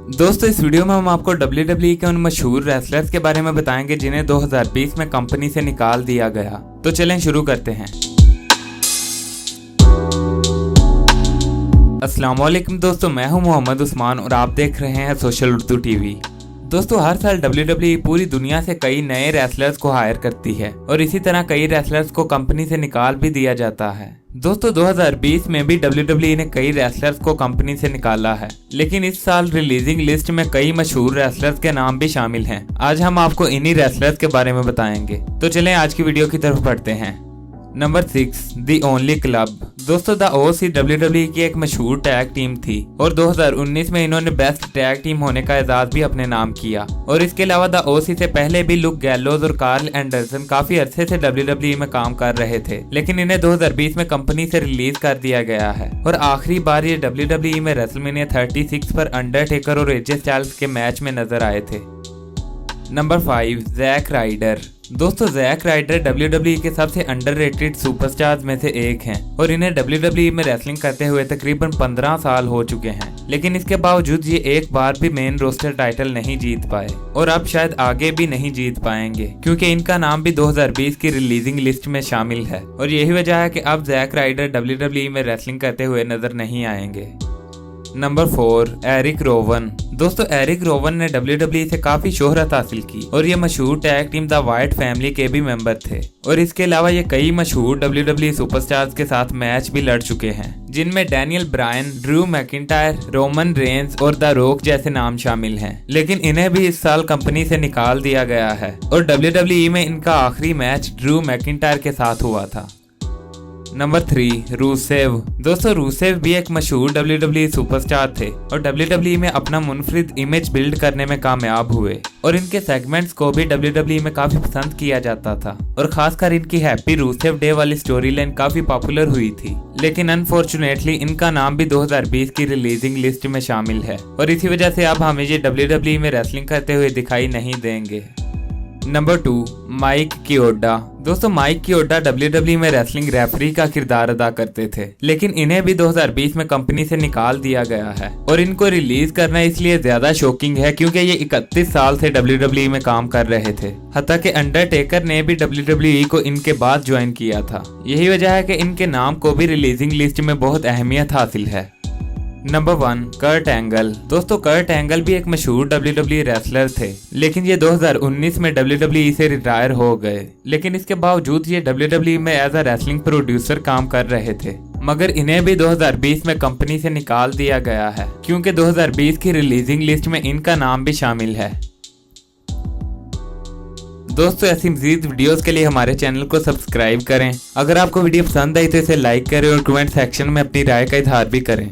दोस्तों इस वीडियो में हम आपको WWE के उन मशहूर रेसलर्स के बारे में बताएंगे जिन्हें 2020 में कंपनी से निकाल दिया गया। तो चलें शुरू करते हैं। अस्सलाम वालेकुम दोस्तों, मैं हूं मोहम्मद उस्मान और आप देख रहे हैं सोशल उर्दू टीवी। दोस्तों हर साल WWE पूरी दुनिया से कई नए रेसलर्स को हायर करती है और इसी तरह कई रेसलर्स को कंपनी से निकाल भी दिया जाता है। दोस्तों 2020 में भी WWE ने कई रेसलर्स को कंपनी से निकाला है, लेकिन इस साल रिलीजिंग लिस्ट में कई मशहूर रेसलर्स के नाम भी शामिल हैं। आज हम आपको इन्हीं रेसलर्स के बारे में बताएंगे। तो चलें आज की वीडियो की तरफ बढ़ते हैं। Number 6, the only club. दोस्तों द ओसी WWE की एक मशहूर टैग टीम थी और 2019 में इन्होंने बेस्ट टैग टीम होने का एजाज भी अपने नाम किया। और इसके अलावा द ओसी से पहले भी लुक गैलोज और कार्ल एंडरसन काफी अरसे से WWE में काम कर रहे थे, लेकिन इन्हें 2020 में कंपनी से रिलीज कर दिया गया है और आखिरी बार ये WWE में रेसलमेनिया 36 पर अंडरटेकर और एजे स्टाइल्स के मैच में नजर आए थे। Number 5, Jack Ryder. दोस्तों जैक राइडर WWE के सबसे अंडररेटेड सुपरस्टार्स में से एक हैं और इन्हें WWE में रेसलिंग करते हुए तकरीबन 15 साल हो चुके हैं, लेकिन इसके बावजूद ये एक बार भी मेन रोस्टर टाइटल नहीं जीत पाए और अब शायद आगे भी नहीं जीत पाएंगे क्योंकि इनका नाम भी 2020 की रिलीजिंग लिस्ट में शामिल है और यही वजह है कि अब जैक राइडर WWE में रेसलिंग करते हुए नजर नहीं आएंगे। Number 4, Eric Rowan. दोस्तों एरिक रोवन ने WWE से काफी शोहरत हासिल की और ये मशहूर tag team the white family के भी मेंबर थे और इसके अलावा ये कई मशहूर WWE सुपरस्टार्स के साथ मैच भी लड़ चुके हैं, जिनमें Daniel Bryan, Drew McIntyre, Roman Reigns और द रॉक जैसे नाम शामिल हैं। लेकिन इन्हें भी इस साल कंपनी से निकाल दिया गया है और WWE में इनका आखिरी मैच ड्रू मैकिंटायर के साथ हुआ था। Number 3, Rusev. दोस्तों रूसेव भी एक मशहूर WWE सुपरस्टार थे और WWE में अपना मुनफरिद इमेज बिल्ड करने में कामयाब हुए और इनके सेगमेंट्स को भी WWE में काफी पसंद किया जाता था और खासकर इनकी हैप्पी रूसेव डे वाली स्टोरी लाइन काफी पॉपुलर हुई थी। लेकिन अनफॉर्चुनेटली इनका नाम भी 2020 की रिलीजिंग लिस्ट में शामिल है और इसी वजह से अब हमें ये WWE में रेसलिंग करते हुए दिखाई नहीं देंगे। Number 2, Mike Chioda. दोस्तों माइक कियोडा WWE में रेसलिंग रेफरी का किरदार अदा करते थे, लेकिन इन्हें भी 2020 में कंपनी से निकाल दिया गया है और इनको रिलीज करना इसलिए ज्यादा शॉकिंग है क्योंकि ये 31 साल से WWE में काम कर रहे थे। हत्ता कि अंडरटेकर ने भी WWE को इनके बाद ज्वाइन किया था। यही वजह है कि इनके नाम को भी रिलीजिंग लिस्ट में बहुत अहमियत हासिल है। Number 1, Kurt Angle. दोस्तों कर्ट एंगल भी एक मशहूर WWE रेसलर थे, लेकिन ये 2019 में WWE से रिटायर हो गए। लेकिन इसके बावजूद ये WWE में एज अ रेसलिंग प्रोड्यूसर काम कर रहे थे, मगर इन्हें भी 2020 में कंपनी से निकाल दिया गया है क्योंकि 2020 की रिलीजिंग लिस्ट में इनका नाम भी शामिल है। दोस्तों ऐसी मज़ीद वीडियोस के लिए हमारे चैनल को सब्सक्राइब करें। अगर आपको वीडियो पसंद आई तो इसे लाइक करें और कमेंट सेक्शन में अपनी राय का इजहार भी करें।